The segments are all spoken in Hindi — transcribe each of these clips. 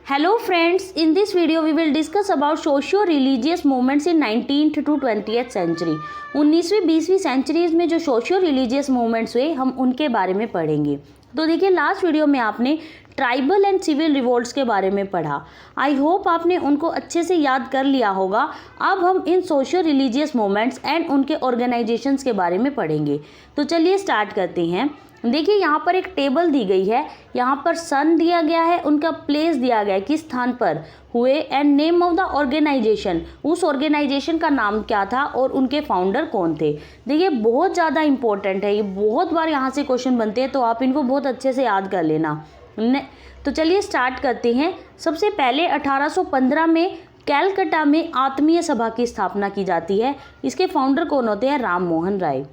Hello friends, in this video we will discuss about socio-religious movements in 19th to 20th century. 19वीं 20वीं सेंचुरीज में जो सोशियो-रिलीजियस मूवमेंट्स हुए हम उनके बारे में पढ़ेंगे। तो देखिए लास्ट वीडियो में आपने ट्राइबल एंड सिविल रिवोल्ट्स के बारे में पढ़ा। आई होप आपने उनको अच्छे से याद कर लिया होगा। अब हम इन सोशियो रिलीजियस मूवमेंट्स एंड उनके ऑर्गेनाइजेशंस के बारे में पढ़ेंगे। तो चलिए स्टार्ट करते हैं। देखिए यहाँ पर एक टेबल दी गई है, यहाँ पर सन दिया गया है, उनका प्लेस दिया गया है किस स्थान पर हुए and name of the organisation, उस ऑर्गेनाइजेशन का नाम क्या था और उनके फाउंडर कौन थे। देखिए बहुत ज़्यादा इंपॉर्टेंट है, ये बहुत बार यहाँ से क्वेश्चन बनते हैं, तो आप इनको बहुत अच्छे से याद कर लेना। तो चलिए स्टार्ट करते हैं। सबसे पहले 1815 में कैलकाटा में आत्मीय सभा की स्थापना की जाती है। इसके फाउंडर कौन होते हैं? राम मोहन राय।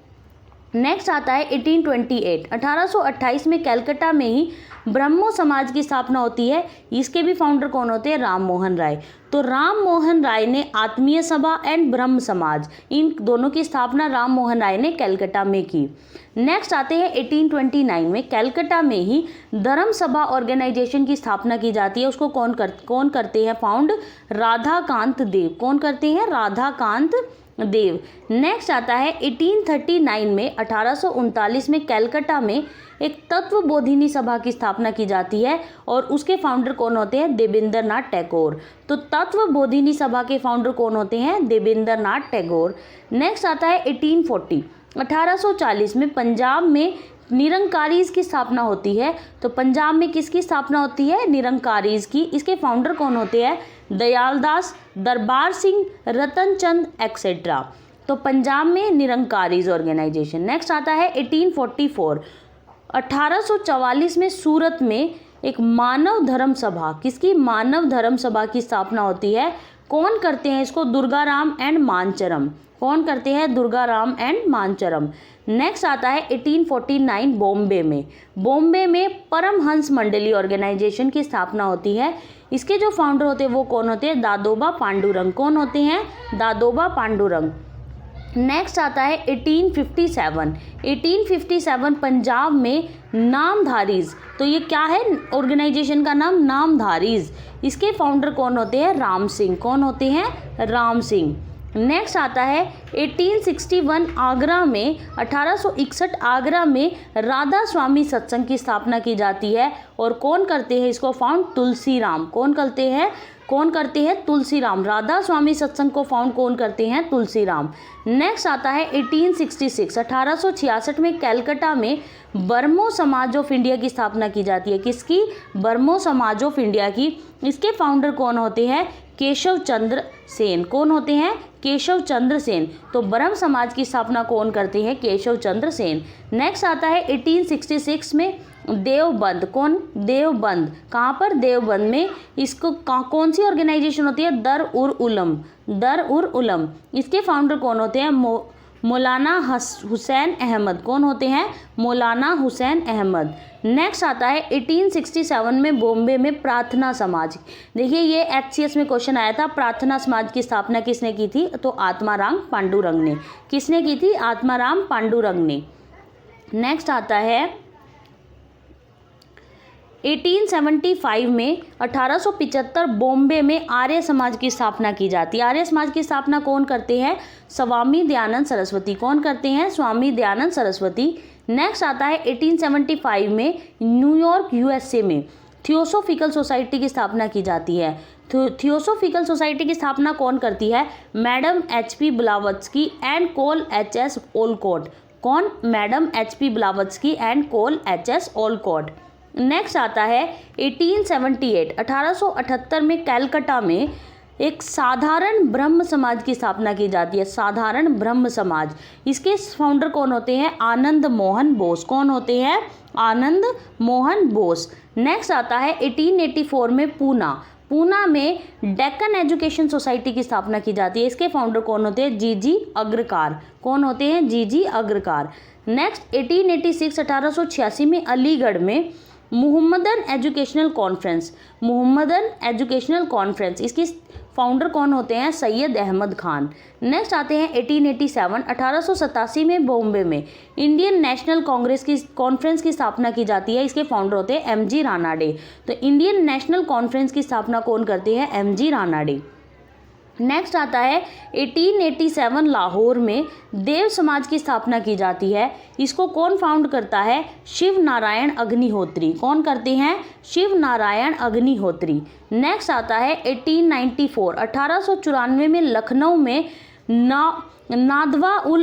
नेक्स्ट आता है 1828, 1828 में कैलकाटा में ही ब्रह्मो समाज की स्थापना होती है। इसके भी फाउंडर कौन होते हैं? राम मोहन राय। तो राम मोहन राय ने आत्मीय सभा एंड ब्रह्म समाज, इन दोनों की स्थापना राम मोहन राय ने कैलकाटा में की। नेक्स्ट आते हैं 1829 में कैलकाटा में ही धर्म सभा ऑर्गेनाइजेशन की स्थापना की जाती है। उसको कौन करते हैं फाउंड? राधाकांत देव। कौन करते हैं? राधाकांत देव। नेक्स्ट आता है 1839 में 1839 में कैलकाटा में एक तत्व बोधिनी सभा की स्थापना की जाती है और उसके फाउंडर कौन होते हैं? देवेंद्र नाथ टैगोर। तो तत्व बोधिनी सभा के फाउंडर कौन होते हैं? देवेंद्र नाथ टैगोर। नेक्स्ट आता है 1840, 1840 में पंजाब में निरंकारीज की स्थापना होती है। तो पंजाब में किसकी स्थापना होती है? निरंकारीज की। इसके फाउंडर कौन होते हैं? दयालदास, दरबार सिंह, रतन चंद एक्सेट्रा। तो पंजाब में निरंकारीज ऑर्गेनाइजेशन। नेक्स्ट आता है 1844, 1844 में सूरत में एक मानव धर्म सभा, किसकी? मानव धर्म सभा की स्थापना होती है। कौन करते हैं इसको? दुर्गाराम एंड मानचरम। कौन करते हैं? दुर्गाराम एंड मानचरम। नेक्स्ट आता है 1849 बॉम्बे में परमहंस मंडली ऑर्गेनाइजेशन की स्थापना होती है। इसके जो फाउंडर होते हैं वो कौन होते हैं? दादोबा पांडुरंग। कौन होते हैं? दादोबा पांडुरंग। नेक्स्ट आता है 1857, 1857 पंजाब में नामधारीज। तो ये क्या है ऑर्गेनाइजेशन का नाम? नामधारीज। इसके फाउंडर कौन होते हैं? राम सिंह। कौन होते हैं? राम सिंह। नेक्स्ट आता है 1861 आगरा में, 1861 आगरा में राधा स्वामी सत्संग की स्थापना की जाती है और कौन करते हैं इसको फाउंड? तुलसी राम। कौन करते हैं? तुलसी राम। राधा स्वामी सत्संग को फाउंड कौन करते हैं? तुलसी राम। नेक्स्ट आता है 1866, 1866 में कैलकाटा में बर्मो समाज ऑफ इंडिया की स्थापना की जाती है। किसकी? बर्मो समाज ऑफ इंडिया की। इसके फाउंडर कौन होते हैं? केशव चंद्र सेन। कौन होते हैं? केशव चंद्र सेन। तो ब्रह्म समाज की स्थापना कौन करते हैं? केशव चंद्र सेन। नेक्स्ट आता है 1866 में देवबंद। कौन? देवबंद। कहाँ पर? देवबंद में। इसको कौन सी ऑर्गेनाइजेशन होती है? दर उर उलम। इसके फाउंडर कौन होते हैं? मौलाना हुसैन अहमद। कौन होते हैं? मौलाना हुसैन अहमद। नेक्स्ट आता है 1867 में बॉम्बे में प्रार्थना समाज। देखिए ये HCS में क्वेश्चन आया था, प्रार्थना समाज की स्थापना किसने की थी? तो आत्माराम पांडुरंग ने। किसने की थी? आत्माराम पांडुरंग ने। नेक्स्ट आता है 1875 में, 1875 बॉम्बे में आर्य समाज की स्थापना की जाती है। आर्य समाज की स्थापना कौन करते हैं? स्वामी दयानंद सरस्वती। कौन करते हैं? स्वामी दयानंद सरस्वती। नेक्स्ट आता है 1875 में न्यूयॉर्क USA में थियोसोफिकल सोसाइटी की स्थापना की जाती है। थियोसोफिकल सोसाइटी की स्थापना कौन करती है? Madam HP Blavatsky and Col HS Olcott. कौन? Madam HP Blavatsky and Col HS Olcott. Next आता है 1878, 1878 में कैलकाटा में एक साधारण ब्रह्म समाज की स्थापना की जाती है। साधारण ब्रह्म समाज। इसके फाउंडर कौन होते हैं? आनंद मोहन बोस। कौन होते हैं? आनंद मोहन बोस। नेक्स्ट आता है 1884 में पूना में डेक्कन एजुकेशन सोसाइटी की स्थापना की जाती है। इसके फाउंडर कौन होते हैं? जीजी अग्रकार। कौन होते हैं? जीजी अग्रकार। नेक्स्ट 1886, 1886 में अलीगढ़ में Mohammedan educational conference, Mohammedan educational conference, इसकी फाउंडर कौन होते हैं? सैयद अहमद खान। नेक्स्ट आते हैं 1887, 1887 में बॉम्बे में इंडियन नेशनल कांग्रेस की कॉन्फ्रेंस की स्थापना की जाती है। इसके फाउंडर होते हैं एमजी रानाडे। तो इंडियन नेशनल कॉन्फ्रेंस की स्थापना कौन करते हैं? एमजी रानाडे। नेक्स्ट आता है 1887 लाहौर में देव समाज की स्थापना की जाती है। इसको कौन फाउंड करता है? शिव नारायण अग्निहोत्री। कौन करते हैं? शिव नारायण अग्निहोत्री। नेक्स्ट आता है 1894, 1894 में लखनऊ में नादवा उल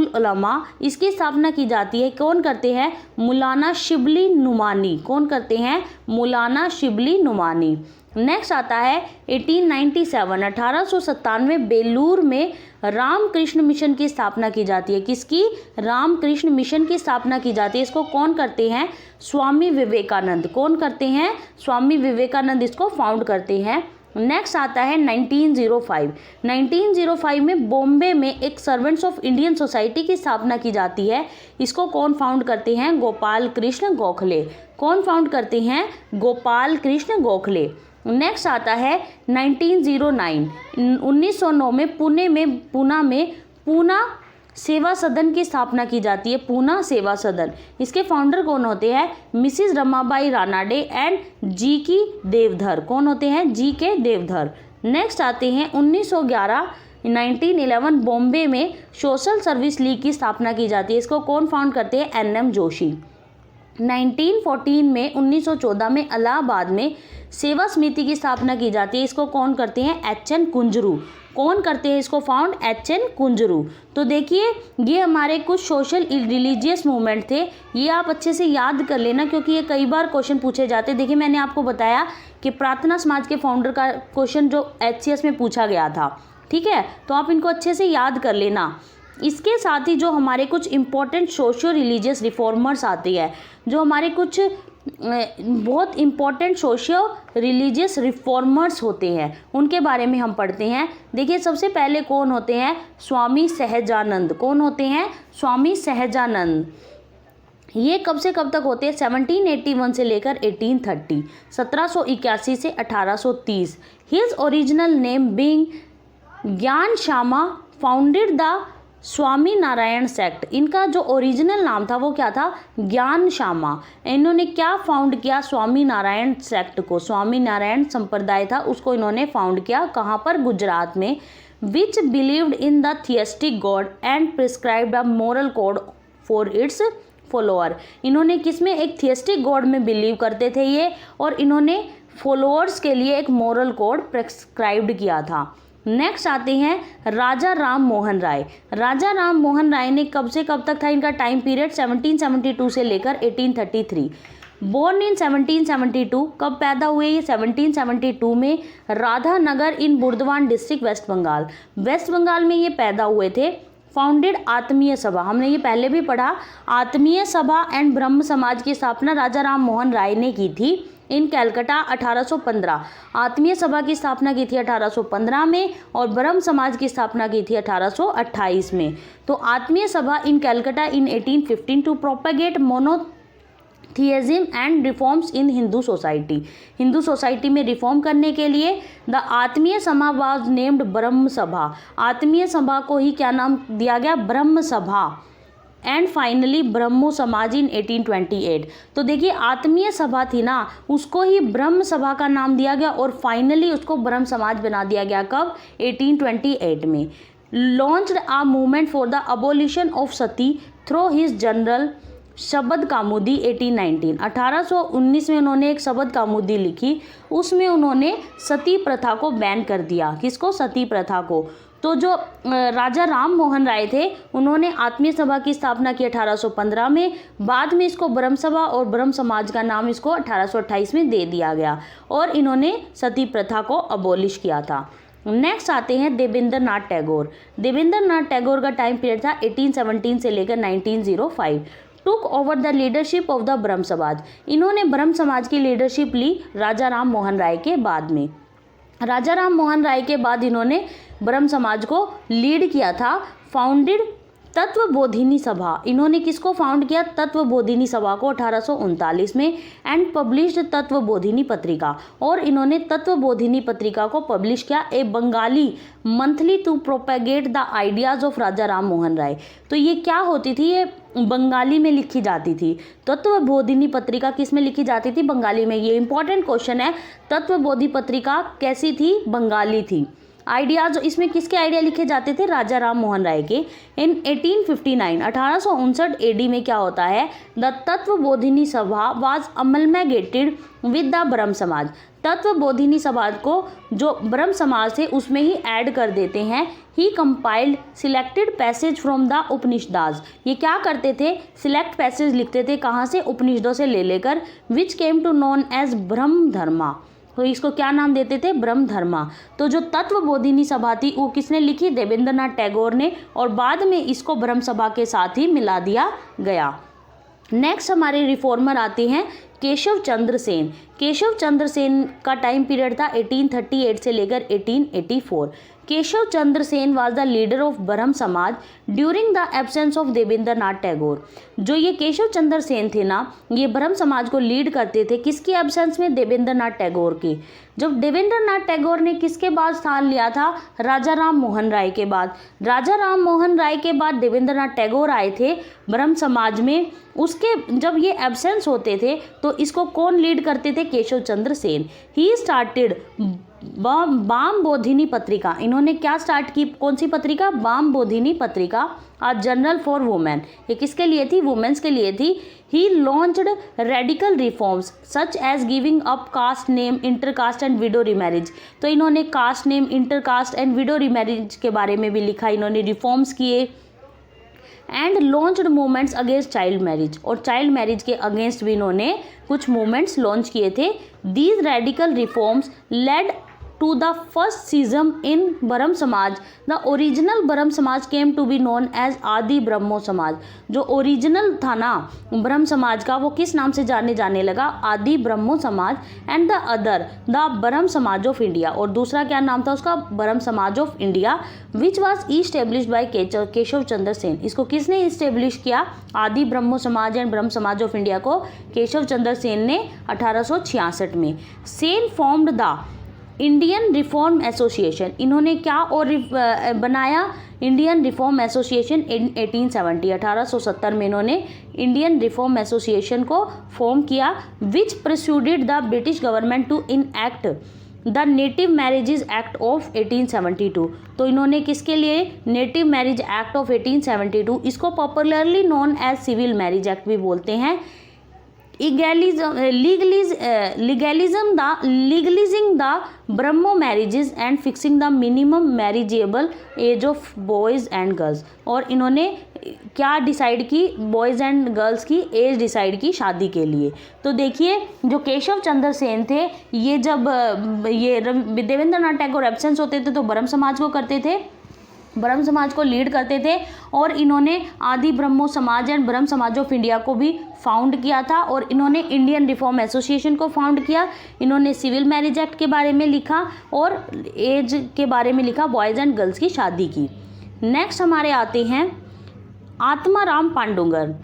उलमा, इसकी स्थापना की जाती है। कौन करते हैं? मौलाना शिबली नुमानी। कौन करते हैं? मौलाना शिबली नुमानी। नेक्स्ट आता है 1897, 1897 बेलूर में रामकृष्ण मिशन की स्थापना की जाती है। किसकी? रामकृष्ण मिशन की स्थापना की जाती है। इसको कौन करते हैं? स्वामी विवेकानंद। कौन करते हैं? स्वामी विवेकानंद इसको फाउंड करते हैं। नेक्स्ट आता है 1905, 1905 में बॉम्बे में एक सर्वेंट्स ऑफ इंडियन सोसाइटी की स्थापना की जाती है। इसको कौन फाउंड करते हैं? गोपाल कृष्ण गोखले। कौन फाउंड करते हैं? गोपाल कृष्ण गोखले। नेक्स्ट आता है 1909, 1909 में पूना में पूना सेवा सदन की स्थापना की जाती है। पूना सेवा सदन, इसके फाउंडर कौन होते हैं? मिसिस रमाबाई रानाडे एंड जी की देवधर। कौन होते हैं? जी के देवधर। नेक्स्ट आते हैं 1911, 1911 बॉम्बे में सोशल सर्विस लीग की स्थापना की जाती है। इसको कौन फाउंड करते हैं? एनएम जोशी। 1914 में 1914 में इलाहाबाद में सेवा समिति की स्थापना की जाती है। इसको कौन करते हैं? एच.एन. कुंजरू। कौन करते हैं इसको फाउंड? एच.एन. कुंजरू। तो देखिए ये हमारे कुछ सोशल रिलीजियस मूवमेंट थे। ये आप अच्छे से याद कर लेना क्योंकि ये कई बार क्वेश्चन पूछे जाते हैं। देखिए मैंने आपको बताया कि प्रार्थना समाज के फाउंडर का क्वेश्चन जो HCS में पूछा गया था, ठीक है, तो आप इनको अच्छे से याद कर लेना। इसके साथ ही जो हमारे कुछ इम्पोर्टेंट सोशियो रिलीजियस रिफॉर्मर्स आते हैं, जो हमारे कुछ बहुत इम्पोर्टेंट सोशियो रिलीजियस रिफॉर्मर्स होते हैं, उनके बारे में हम पढ़ते हैं। देखिए सबसे पहले कौन होते हैं? स्वामी सहजानंद। कौन होते हैं? स्वामी सहजानंद। ये कब से कब तक होते हैं? 1781 से लेकर 1830, 1781 से 1830। हिज ओरिजिनल नेम बीइंग ज्ञान Shyama founded the Swami Narayan sect. इनका जो ओरिजिनल नाम था वो क्या था? ज्ञान श्यामा। इन्होंने क्या फाउंड किया? स्वामी नारायण सेक्ट को, स्वामी नारायण संप्रदाय था उसको इन्होंने फाउंड किया। कहाँ पर? गुजरात में। Which believed in the theistic god and prescribed a moral code for its follower. इन्होंने किसमें? एक थियस्टिक गॉड में बिलीव करते थे ये, और इन्होंने फॉलोअर्स के लिए एक मोरल कोड प्रिस्क्राइब्ड किया था। नेक्स्ट आते हैं राजा राम मोहन राय। राजा राम मोहन राय ने कब से कब तक था इनका टाइम पीरियड? 1772 से लेकर 1833। Born in 1772। कब पैदा हुए ये? 1772 में Radhanagar in Burdwan district West Bengal, West Bengal में ये पैदा हुए थे। फाउंडेड आत्मीय सभा, हमने ये पहले भी पढ़ा, आत्मीय सभा एंड ब्रह्म समाज की स्थापना राजा राम मोहन राय ने की थी इन कैलकाटा 1815। आत्मीय सभा की स्थापना की थी 1815 में और ब्रह्म समाज की स्थापना की थी 1828 में। तो Atmiya Sabha in Calcutta in 1815 to propagate monotheism and reforms in Hindu society. Hindu society में रिफॉर्म करने के लिए द आत्मीय सभा वाज नेम्ड ब्रह्म सभा। आत्मीय सभा को ही क्या नाम दिया गया? ब्रह्म सभा। एंड फाइनली ब्रह्मो समाज इन 1828। तो देखिए आत्मीय सभा थी ना, उसको ही ब्रह्म सभा का नाम दिया गया और फाइनली उसको ब्रह्म समाज बना दिया गया। कब? 1828 में। Launched a movement for the abolition of Sati through his general शबद कामुदी 1819। 1819 में उन्होंने एक शबद कामुदी लिखी, उसमें उन्होंने सती प्रथा को बैन कर दिया। किसको? सती प्रथा को। तो जो राजा राम मोहन राय थे उन्होंने आत्मीय सभा की स्थापना की 1815 में, बाद में इसको ब्रह्म सभा और ब्रह्म समाज का नाम इसको 1828 में दे दिया गया और इन्होंने सती प्रथा को अबोलिश किया था। नेक्स्ट आते हैं देवेंद्र नाथ टैगोर। देवेंद्र नाथ टैगोर का टाइम पीरियड था 1817 से लेकर 1905। Took over the leadership of the ब्रह्म समाज। इन्होंने ब्रह्म समाज की लीडरशिप ली राजा राम मोहन राय के बाद में। राजा राम मोहन राय के बाद इन्होंने ब्रह्म समाज को लीड किया था। फाउंडेड तत्वबोधिनी सभा, इन्होंने किसको फाउंड किया? तत्वबोधिनी सभा को 1839 में, एंड पब्लिश्ड तत्वबोधिनी पत्रिका, और इन्होंने तत्वबोधिनी पत्रिका को पब्लिश किया, a Bengali monthly to propagate the ideas of Raja Ram Mohan Roy. तो ये क्या होती थी? ये बंगाली में लिखी जाती थी। तत्वबोधिनी पत्रिका किस में लिखी जाती थी? बंगाली में। ये इंपॉर्टेंट क्वेश्चन है। तत्वबोधि पत्रिका कैसी थी? बंगाली थी। आइडियाज, इसमें किसके आइडिया लिखे जाते थे? राजा राम मोहन राय के। इन 1859 1859 एडी में क्या होता है? द तत्वबोधिनी सभा वाज अमलमेगेटेड विद द ब्रह्म समाज। तत्वबोधिनी सभा को जो ब्रह्म समाज थे उसमें ही ऐड कर देते हैं। He compiled selected passage from the Upanishads. ये क्या करते थे? सिलेक्ट पैसेज लिखते थे। कहाँ से? उपनिषदों से ले लेकर। विच केम टू नोन एज ब्रह्म धर्मा। तो इसको क्या नाम देते थे? ब्रह्म धर्मा। तो जो तत्वबोधिनी सभा थी वो किसने लिखी? देवेंद्रनाथ टैगोर ने, और बाद में इसको ब्रह्म सभा के साथ ही मिला दिया गया। नेक्स्ट हमारे रिफॉर्मर आते हैं केशव चंद्र सेन। केशव चंद्र सेन का टाइम पीरियड था 1838 से लेकर 1884। Keshab Chandra Sen was the leader of Brahmo Samaj during the absence of Debendranath Tagore. जो ये केशव चंद्र सेन थे ना, ये ब्रह्म समाज को लीड करते थे। किसकी एब्सेंस में? देवेंद्रनाथ टैगोर की। जब देवेंद्रनाथ टैगोर ने किसके बाद स्थान लिया था? राजा राम मोहन राय के बाद। राजा राम मोहन राय के बाद देवेंद्रनाथ टैगोर आए थे ब्रह्म समाज में। उसके जब ये एब्सेंस होते थे तो इसको कौन लीड करते थे? केशव चंद्र सेन। He started Bama Bodhini Patrika. इन्होंने क्या स्टार्ट की? कौन सी पत्रिका? बाम बोधिनी पत्रिका, आ जर्नल फॉर वुमेन। ये किसके लिए थी? वुमेन्स के लिए थी। He launched radical reforms such as giving up caste name, intercaste and widow remarriage. तो इन्होंने caste name, intercaste and widow remarriage के बारे में भी लिखा। इन्होंने रिफॉर्म्स किए। And launched movements against child marriage, और चाइल्ड मैरिज के अगेंस्ट भी इन्होंने कुछ मूवमेंट्स लॉन्च किए थे। These radical reforms led to the first schism in ब्रह्म समाज। The original ब्रह्म समाज came to be known as आदि ब्रह्मो समाज। जो ओरिजिनल था ना ब्रह्म समाज का, वो किस नाम से जाने लगा? आदि ब्रह्मो समाज। And the other the Brahma Samaj of India, और दूसरा क्या नाम था उसका? Brahmo Samaj of India, which was established by Keshab Chandra Sen. इसको किसने इस्टेब्लिश किया? आदि ब्रह्मो समाज and Brahma Samaj of India को केशव चंद्र सेन ने 1866 में। Sen formed the Indian reform association. इन्होंने क्या और बनाया? इंडियन रिफॉर्म एसोसिएशन इन 1870 1870 में इन्होंने इंडियन रिफॉर्म एसोसिएशन को फॉर्म किया। Which proceeded the British government to enact the native marriages act of 1872। तो इन्होंने किसके लिए? नेटिव मैरिज एक्ट ऑफ 1872, इसको popularly known as civil marriage act भी बोलते हैं। legalizing the Brahmo marriages and fixing the minimum marriageable age of boys and girls. और इन्होंने क्या डिसाइड की? बॉयज़ एंड गर्ल्स की एज डिसाइड की शादी के लिए। तो देखिए जो केशव चंद्र सेन थे, ये जब ये देवेंद्रनाथ टैगोर एब्सेंस होते थे तो ब्रह्म समाज को करते थे, ब्रह्म समाज को लीड करते थे। और इन्होंने आदि ब्रह्मो समाज and Brahma Samaj of India को भी फाउंड किया था, और इन्होंने इंडियन रिफॉर्म एसोसिएशन को फाउंड किया। इन्होंने सिविल मैरिज एक्ट के बारे में लिखा और एज के बारे में लिखा, बॉयज़ एंड गर्ल्स की शादी की। नेक्स्ट हमारे आते हैं आत्माराम पांडुरंग।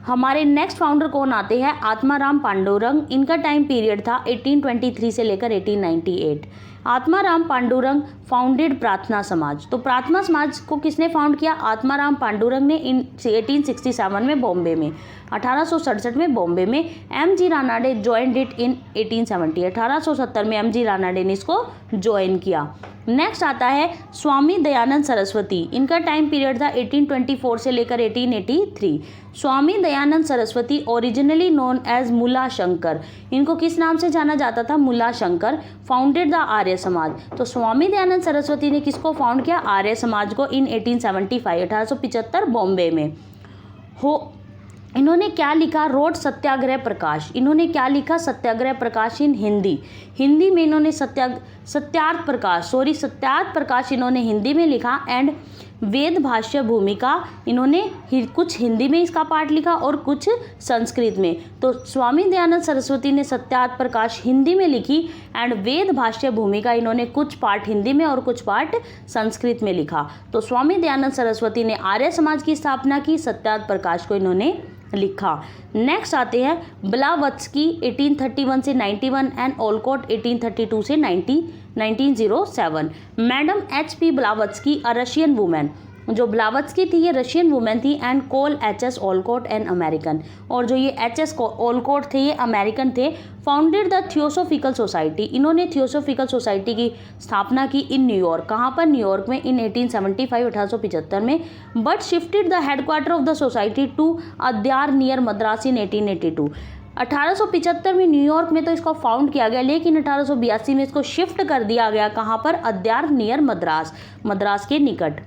हमारे नेक्स्ट फाउंडर कौन आते हैं? आत्माराम पांडुरंग। इनका टाइम पीरियड था 1823 से लेकर 1898। आत्माराम पांडुरंग फाउंडेड प्रार्थना समाज। तो प्रार्थना समाज को किसने फाउंड किया? आत्माराम पांडुरंग ने इन 1867 में बॉम्बे में। 1867 में बॉम्बे में। MG. Ranade joined it in 1870। 1870 में एम.जी. रानाडे ने इसको ज्वाइन किया। नेक्स्ट आता है स्वामी दयानंद सरस्वती। इनका टाइम पीरियड था 1824 से लेकर 1883। Swami Dayanand Saraswati originally known as Mula Shankar. इनको किस नाम से जाना जाता था? मुला शंकर। Founded the Arya Samaj. तो स्वामी दयानंद सरस्वती ने किसको फाउंड किया? आर्य समाज को इन 1875 1875 बॉम्बे में। इन्होंने क्या लिखा? रोड सत्याग्रह प्रकाश। इन्होंने क्या लिखा? सत्याग्रह प्रकाश इन हिंदी। हिंदी में इन्होंने सत्यार्थ प्रकाश इन्होंने हिंदी में लिखा। एंड वेद भाष्य भूमिका, इन्होंने कुछ हिंदी में इसका पाठ लिखा और कुछ संस्कृत में। तो स्वामी दयानंद सरस्वती ने सत्यार्थ प्रकाश हिंदी में लिखी एंड वेद भाष्य भूमिका, इन्होंने कुछ पाठ हिंदी में और कुछ पाठ संस्कृत में लिखा। तो स्वामी दयानंद सरस्वती ने आर्य समाज की स्थापना की, सत्यार्थ प्रकाश को इन्होंने लिखा। नेक्स्ट आते हैं ब्लावत्स्की 1831 से 91 एंड ओलकॉट 1832 से 1907। Madam H P. Blavatsky a Russian women, जो ब्लावत्स्की थी ये रशियन वुमेन थी and Col H S. Olcott an American, और जो ये एच.एस. ओलकॉट थे ये अमेरिकन थे। फाउंडेड द थियोसोफिकल सोसाइटी, इन्होंने थियोसोफिकल सोसाइटी की स्थापना की इन न्यूयॉर्क, कहाँ पर, न्यूयॉर्क में इन 1875 1875 में। But shifted the headquarter of the society to Adyar near Madras in 1882। 1875 में न्यूयॉर्क में तो इसको फाउंड किया गया, लेकिन 1882 में इसको शिफ्ट कर दिया गया, कहाँ पर, अद्यार नियर मद्रास, मद्रास के निकट।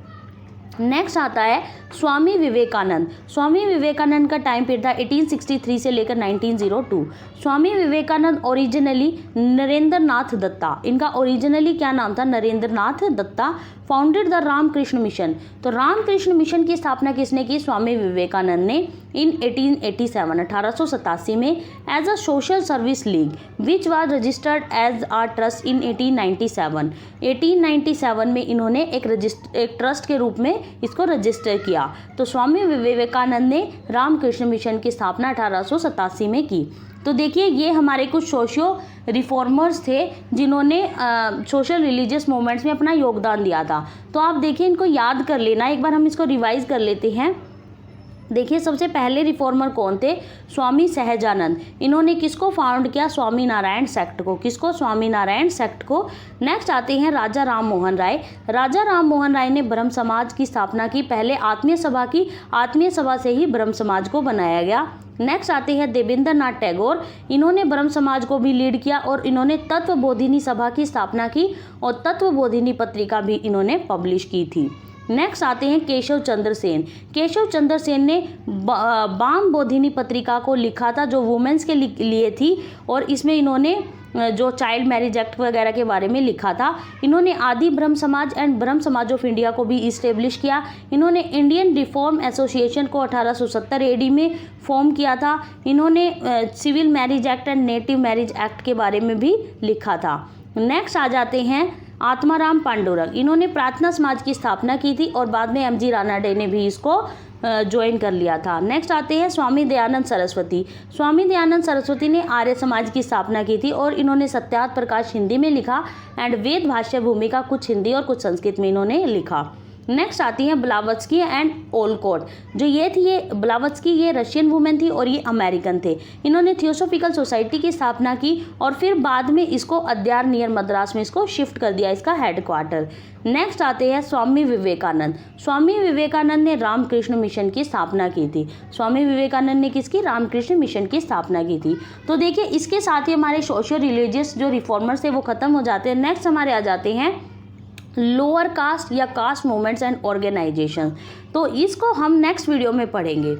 नेक्स्ट आता है स्वामी विवेकानंद। स्वामी विवेकानंद का टाइम पीरियड था 1863 से लेकर 1902। स्वामी विवेकानंद ओरिजिनली नरेंद्र नाथ दत्ता, इनका ओरिजिनली क्या नाम था, Narendra Nath Datta. Founded the Ramakrishna mission, तो रामकृष्ण मिशन की स्थापना किसने की, स्वामी विवेकानंद ने इन 1887 1887 में as a social service league which was registered as a trust in 1897। 1897 में इन्होंने एक ट्रस्ट के रूप में इसको रजिस्टर किया। तो स्वामी विवेकानंद ने रामकृष्ण मिशन की स्थापना 1887 में की। तो देखिए ये हमारे कुछ सोशियो रिफॉर्मर्स थे जिन्होंने सोशल रिलीजियस मूवमेंट्स में अपना योगदान दिया था। तो आप देखिए इनको याद कर लेना, एक बार हम इसको रिवाइज कर लेते हैं। देखिए सबसे पहले रिफॉर्मर कौन थे, स्वामी सहजानंद, इन्होंने किसको फाउंड किया, स्वामी नारायण सेक्ट को, किसको, स्वामी नारायण सेक्ट को। नेक्स्ट आते हैं राजा राम मोहन राय। राजा राम मोहन राय ने ब्रह्म समाज की स्थापना की, पहले आत्मीय सभा की, आत्मीय सभा से ही ब्रह्म समाज को बनाया गया। नेक्स्ट आते हैं देवेंद्र नाथ टैगोर, इन्होंने ब्रह्म समाज को भी लीड किया और इन्होंने तत्व बोधिनी सभा की स्थापना की और तत्व बोधिनी पत्रिका भी इन्होंने पब्लिश की थी। नेक्स्ट आते हैं केशव चंद्र सेन। केशव चंद्र सेन ने बाम बोधिनी पत्रिका को लिखा था जो वुमेन्स के लिए थी, और इसमें इन्होंने जो चाइल्ड मैरिज एक्ट वगैरह के बारे में लिखा था। इन्होंने आदि ब्रह्म समाज and Brahma Samaj of India को भी इस्टेब्लिश किया। इन्होंने इंडियन रिफॉर्म एसोसिएशन को 1870 एडी में फॉर्म किया था। इन्होंने civil marriage act and native marriage act के बारे में भी लिखा था। नेक्स्ट आ जाते हैं आत्माराम पांडुरंग, इन्होंने प्रार्थना समाज की स्थापना की थी और बाद में एम.जी. रानाडे ने भी इसको ज्वाइन कर लिया था। नेक्स्ट आते हैं स्वामी दयानंद सरस्वती। स्वामी दयानंद सरस्वती ने आर्य समाज की स्थापना की थी और इन्होंने सत्यार्थ प्रकाश हिंदी में लिखा एंड वेद भाष्य भूमिका कुछ हिंदी और कुछ संस्कृत में इन्होंने लिखा। नेक्स्ट आती हैं ब्लावत्स्की एंड ओलकॉट, जो ये थी, ये ब्लावत्स्की ये रशियन वुमेन थी और ये अमेरिकन थे। इन्होंने थियोसोफिकल सोसाइटी की स्थापना की और फिर बाद में इसको अद्यार नियर मद्रास में इसको शिफ्ट कर दिया, इसका हेडक्वार्टर। नेक्स्ट आते हैं स्वामी विवेकानंद। स्वामी विवेकानंद ने रामकृष्ण मिशन की स्थापना की थी। स्वामी विवेकानंद ने किसकी, रामकृष्ण मिशन की स्थापना की थी। तो देखिए इसके साथ ही हमारे सोशियो रिलीजियस जो रिफॉर्मर्स थे वो खत्म हो जाते हैं। नेक्स्ट हमारे आ जाते हैं लोअर कास्ट या कास्ट मूवमेंट्स एंड ऑर्गेनाइजेशन। तो इसको हम नेक्स्ट वीडियो में पढ़ेंगे।